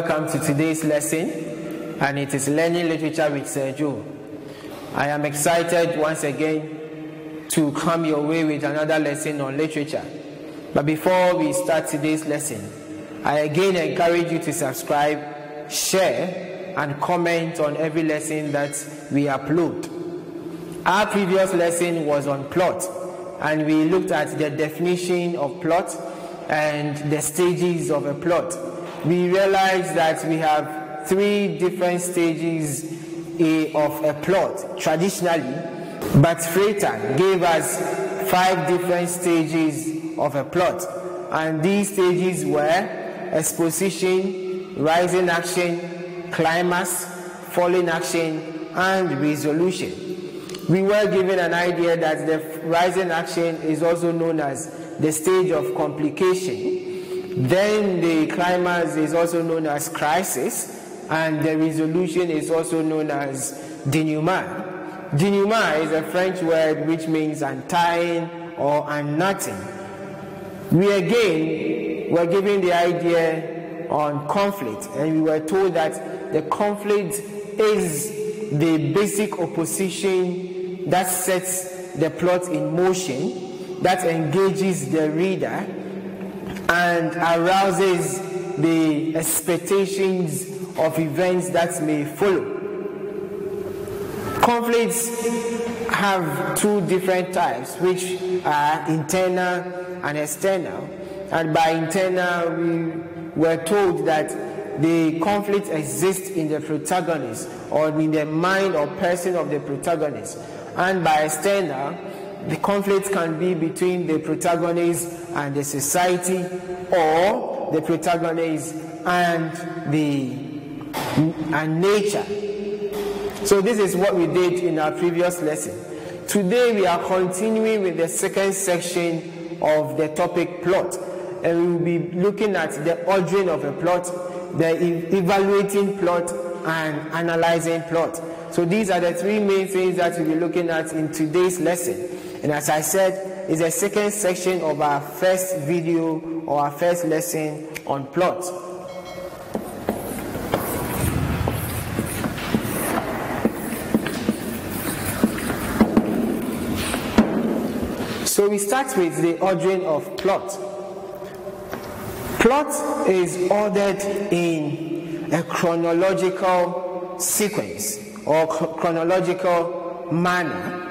welcome to today's lesson, and it is Learning Literature with Sir Joe. I am excited once again to come your way with another lesson on literature. But before we start today's lesson, I again encourage you to subscribe, share, and comment on every lesson that we upload. Our previous lesson was on plot, and we looked at the definition of plot and the stages of a plot. We realized that we have 3 different stages of a plot traditionally, but Frater gave us 5 different stages of a plot, and these stages were exposition, rising action, climax, falling action, and resolution. We were given an idea that the rising action is also known as the stage of complication. Then the climax is also known as crisis, and the resolution is also known as denouement. Denouement is a French word which means untying or unknotting. We again were given the idea on conflict, and we were told that the conflict is the basic opposition that sets the plot in motion, that engages the reader and arouses the expectations of events that may follow. Conflicts have 2 different types, which are internal and external. And by internal, we were told that the conflict exists in the protagonist or in the mind or person of the protagonist. And by external, the conflict can be between the protagonist and the society, or the protagonist and nature. So this is what we did in our previous lesson. Today we are continuing with the second section of the topic plot, and we will be looking at the ordering of a plot, the evaluating plot, and analyzing plot. So these are the 3 main things that we'll be looking at in today's lesson. And as I said, it's the second section of our first video or our first lesson on plot. So we start with the ordering of plot. Plot is ordered in a chronological sequence or chronological manner.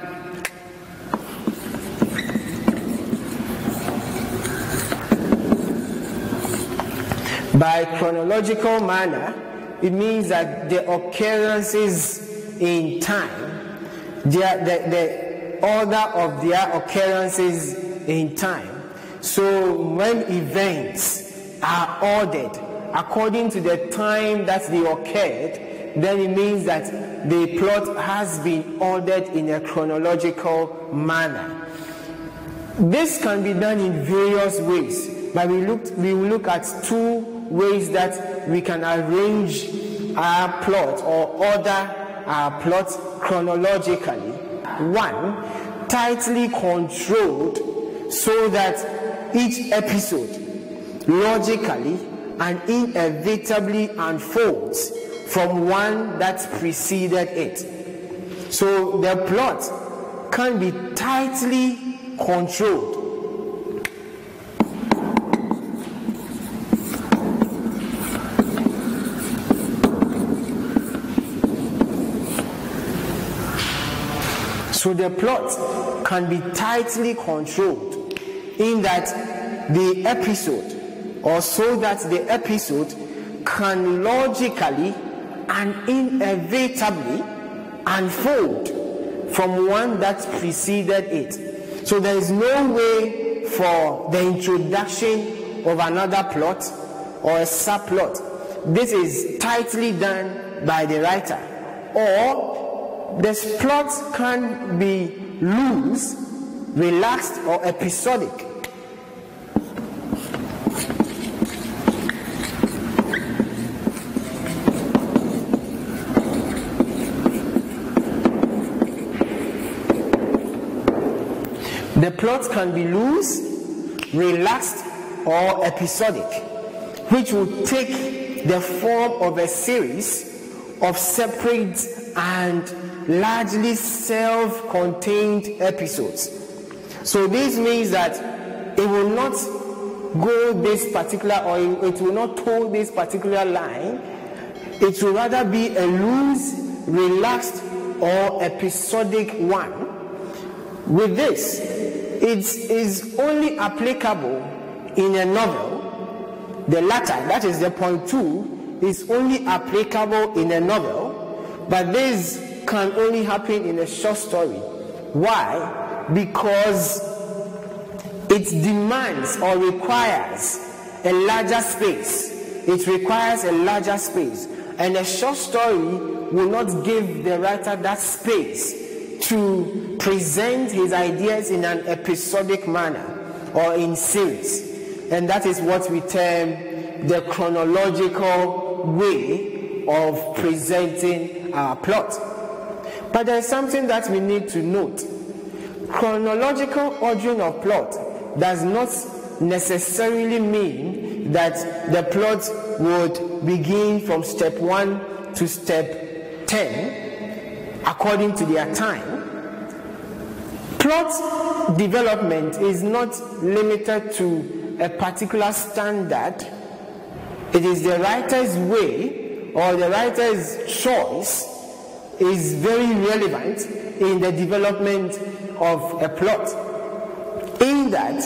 By chronological manner, it means that the occurrences in time, the order of their occurrences in time. So when events are ordered according to the time that they occurred, then it means that the plot has been ordered in a chronological manner. This can be done in various ways, but we will look at 2 ways that we can arrange our plot or order our plot chronologically. 1, tightly controlled so that each episode logically and inevitably unfolds from one that preceded it. So the plot can be tightly controlled. So the plot can be tightly controlled in that the episode, or so that the episode can logically and inevitably unfold from one that preceded it. So there is no way for the introduction of another plot or a subplot. This is tightly done by the writer. Or the plot can be loose, relaxed, or episodic. The plot can be loose, relaxed, or episodic, which will take the form of a series of separate and largely self-contained episodes. So this means that it will not go this particular, or it will not toe this particular line. It will rather be a loose, relaxed, or episodic one. With this, it is only applicable in a novel. The latter, that is the point 2, is only applicable in a novel, but this can only happen in a short story. Why? Because it demands or requires a larger space. It requires a larger space. And a short story will not give the writer that space to present his ideas in an episodic manner or in series. And that is what we term the chronological way of presenting our plot. But there is something that we need to note. Chronological ordering of plot does not necessarily mean that the plot would begin from step 1 to step 10 according to their time. Plot development is not limited to a particular standard. It is the writer's way or the writer's choice is very relevant in the development of a plot, in that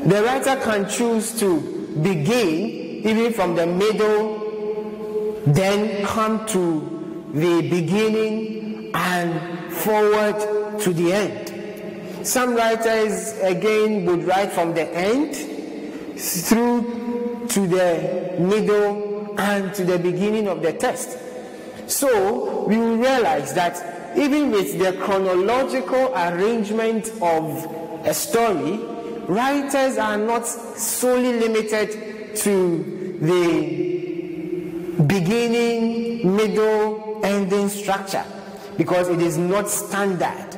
the writer can choose to begin even from the middle, then come to the beginning and forward to the end. Some writers again would write from the end through to the middle and to the beginning of the text. So we will realize that even with the chronological arrangement of a story, writers are not solely limited to the beginning, middle, ending structure, because it is not standard.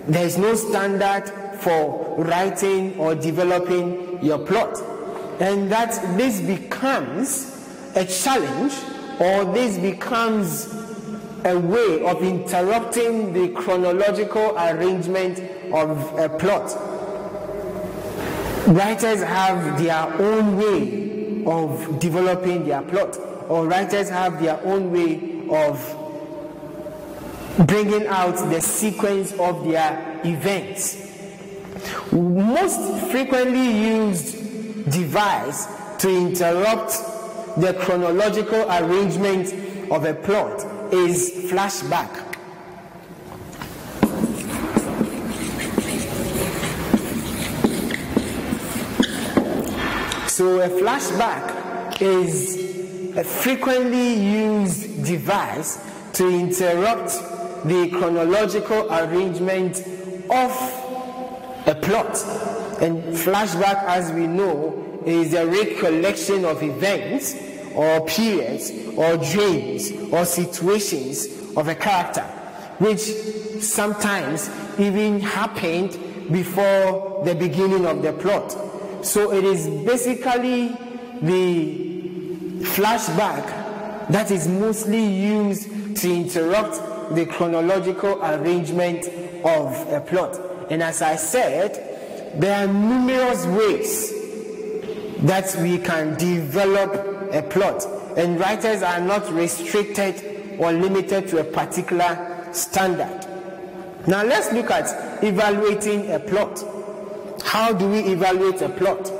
There is no standard for writing or developing your plot. And that this becomes a challenge, or this becomes a way of interrupting the chronological arrangement of a plot. Writers have their own way of developing their plot, or writers have their own way of bringing out the sequence of their events. Most frequently used device to interrupt the chronological arrangement of a plot is flashback. So a flashback is a frequently used device to interrupt the chronological arrangement of a plot. And flashback, as we know, is a recollection of events or periods or dreams or situations of a character, which sometimes even happened before the beginning of the plot. So it is basically the flashback that is mostly used to interrupt the chronological arrangement of a plot. And as I said, there are numerous ways that we can develop a plot, and writers are not restricted or limited to a particular standard. Now let's look at evaluating a plot. How do we evaluate a plot?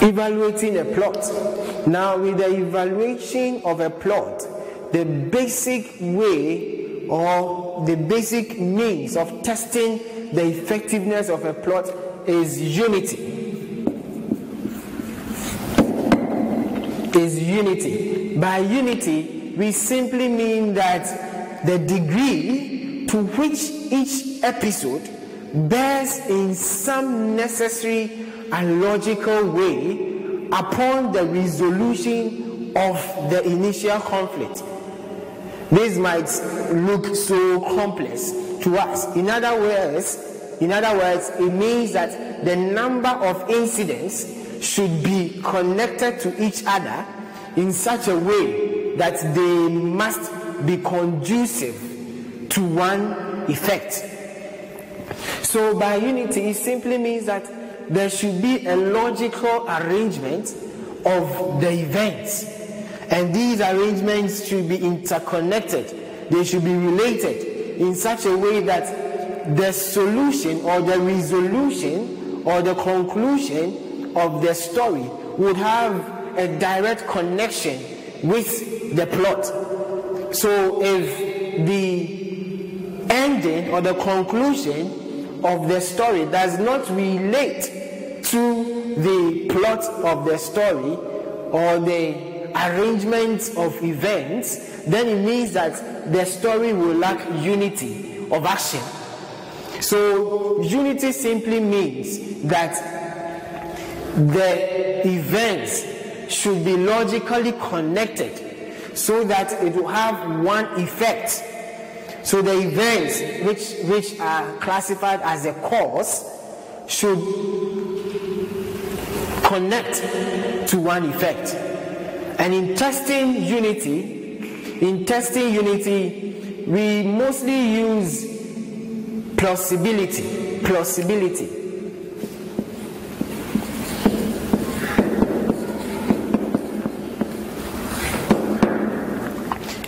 Evaluating a plot. Now, with the evaluation of a plot, the basic way or the basic means of testing the effectiveness of a plot is unity. By unity, we simply mean that the degree to which each episode bears in some necessary and logical way upon the resolution of the initial conflict. this might look so complex to us. In other words, it means that the number of incidents should be connected to each other in such a way that they must be conducive to one effect. So by unity, it simply means that there should be a logical arrangement of the events, and these arrangements should be interconnected. They should be related in such a way that the solution or the resolution or the conclusion of the story would have a direct connection with the plot. So if the ending or the conclusion of the story does not relate to the plot of the story or the arrangement of events, then it means that the story will lack unity of action. So unity simply means that the events should be logically connected so that it will have one effect. So the events which are classified as a cause should connect to one effect. And in testing unity, we mostly use plausibility.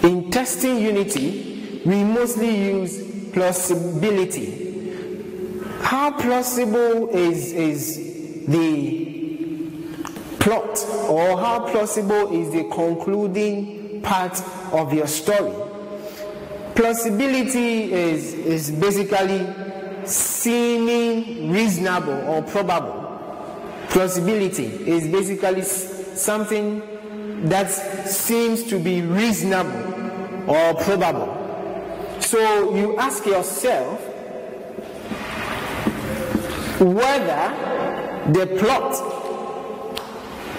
In testing unity, we mostly use plausibility. How plausible is the plot, or how plausible is the concluding part of your story? Plausibility is basically seeming reasonable or probable. Plausibility is basically something that seems to be reasonable or probable. So you ask yourself whether the plot,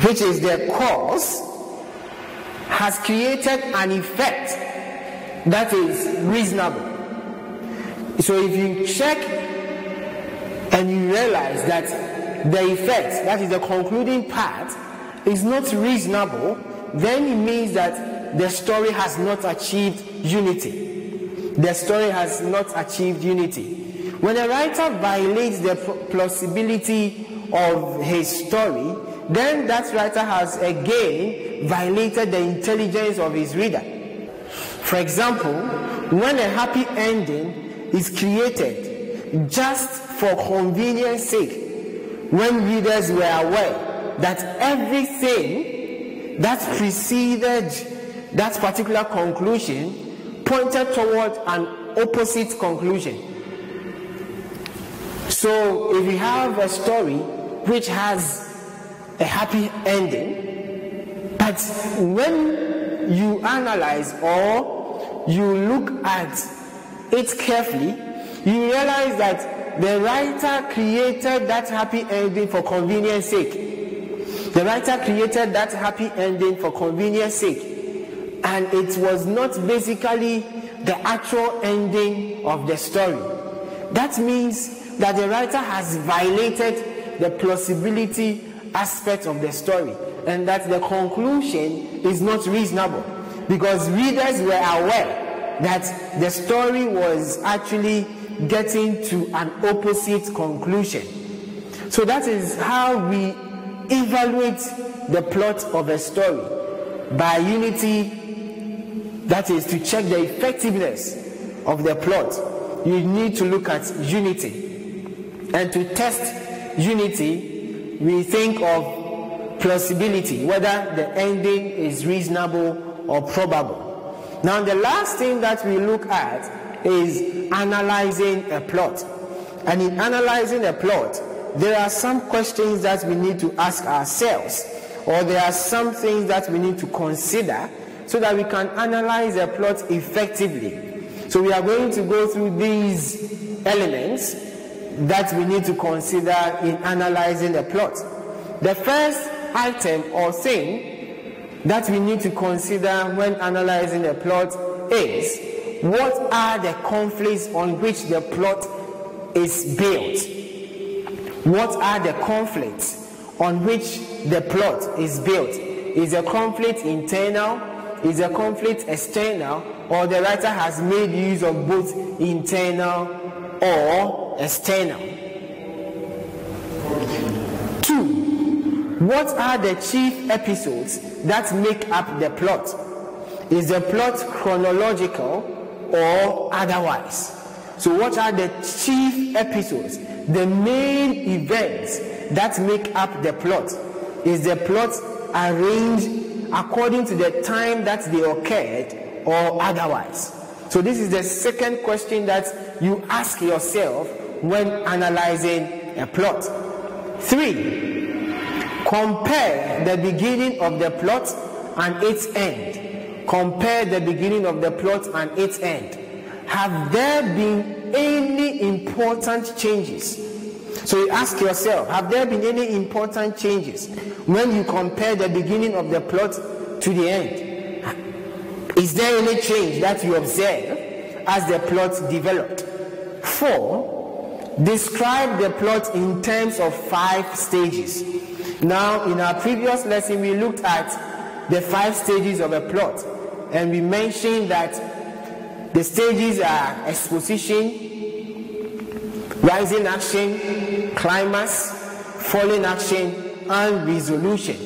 which is the cause, has created an effect that is reasonable. So if you check and you realize that the effect, that is the concluding part, is not reasonable, then it means that the story has not achieved unity. The story has not achieved unity. When a writer violates the plausibility of his story, then that writer has again violated the intelligence of his reader. For example, when a happy ending is created just for convenience sake, when readers were aware that everything that preceded that particular conclusion pointed toward an opposite conclusion. So if we have a story which has a happy ending, but when you analyze or you look at it carefully, you realize that the writer created that happy ending for convenience sake. The writer created that happy ending for convenience sake, and it was not basically the actual ending of the story. That means that the writer has violated the plausibility aspect of the story, and that the conclusion is not reasonable, because readers were aware that the story was actually getting to an opposite conclusion. So that is how we evaluate the plot of a story, by unity. That is to check the effectiveness of the plot. You need to look at unity, and to test unity we think of plausibility, whether the ending is reasonable or probable. Now the last thing that we look at is analyzing a plot. And in analyzing a plot, there are some questions that we need to ask ourselves, or there are some things that we need to consider so that we can analyze a plot effectively. So we are going to go through these elements that we need to consider in analyzing a plot. The first item or thing that we need to consider when analyzing a plot is, what are the conflicts on which the plot is built? What are the conflicts on which the plot is built? Is a conflict internal? Is a conflict external? Or the writer has made use of both internal or external? 2. What are the chief episodes that make up the plot? Is the plot chronological or otherwise? So what are the chief episodes, the main events that make up the plot? Is the plot arranged according to the time that they occurred or otherwise? So this is the second question that you ask yourself when analyzing a plot. 3. Compare the beginning of the plot and its end. Compare the beginning of the plot and its end. Have there been any important changes? So you ask yourself, have there been any important changes when you compare the beginning of the plot to the end? Is there any change that you observe as the plot developed? 4. Describe the plot in terms of 5 stages. Now, in our previous lesson, we looked at the 5 stages of a plot, and we mentioned that the stages are exposition, rising action, climax, falling action, and resolution.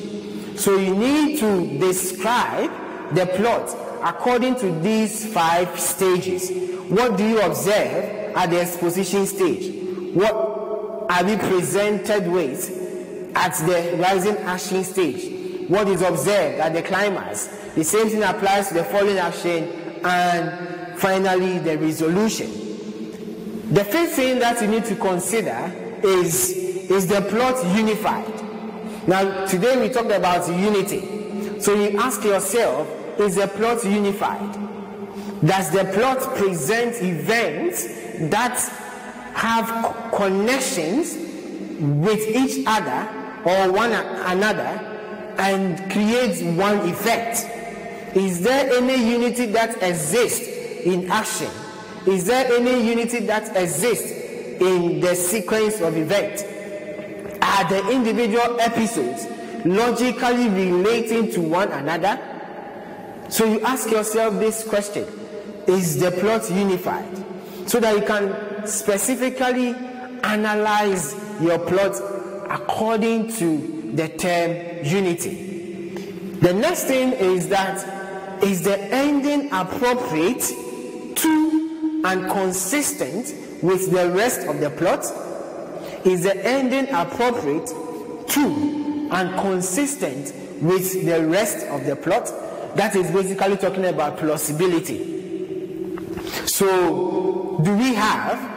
So you need to describe the plot according to these 5 stages. What do you observe at the exposition stage? What are we presented with at the rising action stage? What is observed at the climax? The same thing applies to the falling action and finally the resolution. The fifth thing that you need to consider is the plot unified? Now today we talked about unity. So you ask yourself, is the plot unified? Does the plot present events that have connections with each other or one another and creates one effect? Is there any unity that exists in action? Is there any unity that exists in the sequence of events? Are the individual episodes logically relating to one another? So you ask yourself this question: is the plot unified? So that you can specifically analyze your plot according to the term unity. The next thing is that, is the ending appropriate to and consistent with the rest of the plot? Is the ending appropriate to and consistent with the rest of the plot? That is basically talking about plausibility. So, do we have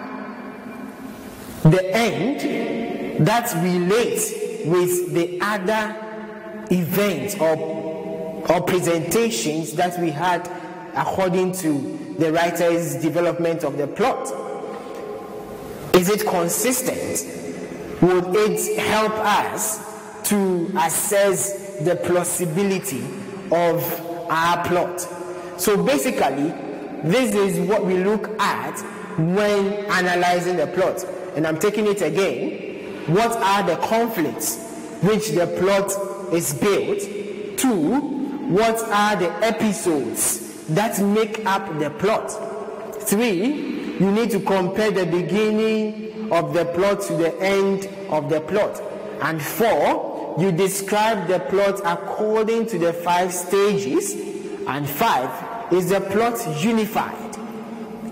the end that relates with the other events or presentations that we had according to the writer's development of the plot? Is it consistent? Would it help us to assess the plausibility of our plot? So basically, this is what we look at when analyzing the plot. And I'm taking it again. What are the conflicts which the plot is built? 2, what are the episodes that make up the plot? 3, you need to compare the beginning of the plot to the end of the plot. And 4, you describe the plot according to the 5 stages. And 5, is the plot unified?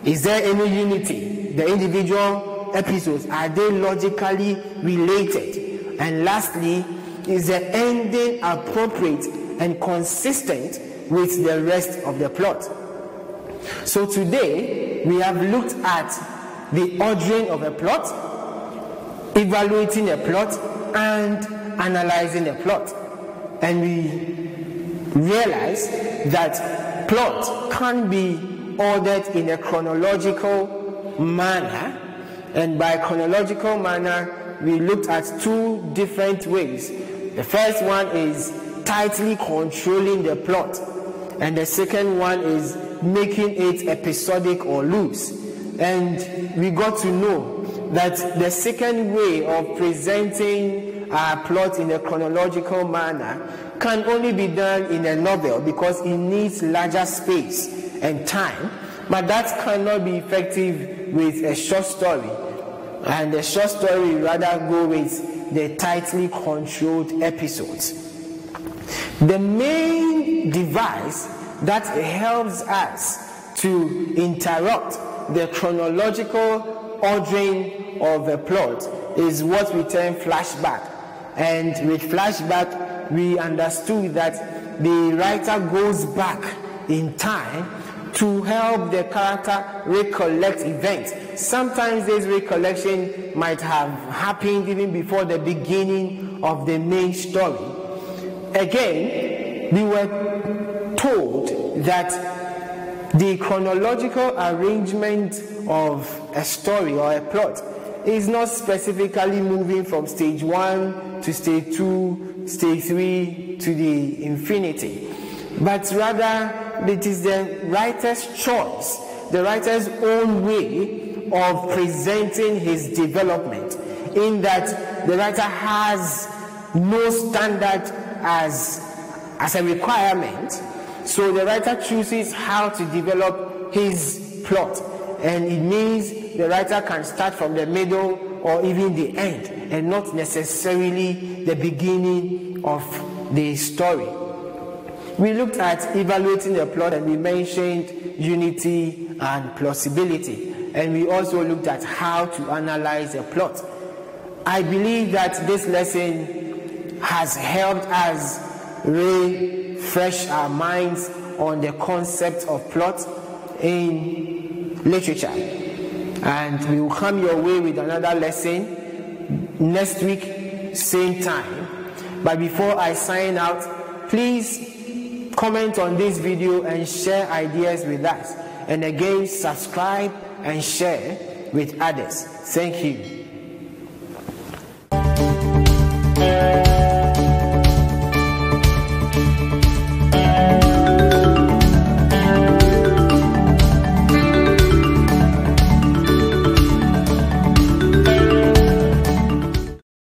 Is there any unity? The individual episodes, are they logically related? And lastly, is the ending appropriate and consistent with the rest of the plot? So today we have looked at the ordering of a plot, evaluating a plot, and analyzing a plot. And we realize that plot can be ordered in a chronological manner. And by chronological manner, we looked at 2 different ways. The first one is tightly controlling the plot, and the second one is making it episodic or loose. And we got to know that the second way of presenting our plot in a chronological manner can only be done in a novel because it needs larger space and time, but that cannot be effective with a short story. And the short story rather go with the tightly controlled episodes. The main device that helps us to interrupt the chronological ordering of a plot is what we term flashback. And with flashback, we understood that the writer goes back in time to help the character recollect events. Sometimes this recollection might have happened even before the beginning of the main story. Again, we were told that the chronological arrangement of a story or a plot is not specifically moving from stage 1 to stage 2, stage 3 to the infinity, but rather it is the writer's choice, the writer's own way of presenting his development, in that the writer has no standard as a requirement. So the writer chooses how to develop his plot, and it means the writer can start from the middle or even the end, and not necessarily the beginning of the story. We looked at evaluating the plot, and we mentioned unity and plausibility, and we also looked at how to analyze a plot. I believe that this lesson has helped us refresh our minds on the concept of plot in literature, and we will come your way with another lesson next week, same time. But before I sign out, please comment on this video and share ideas with us, and again subscribe and share with others. Thank you.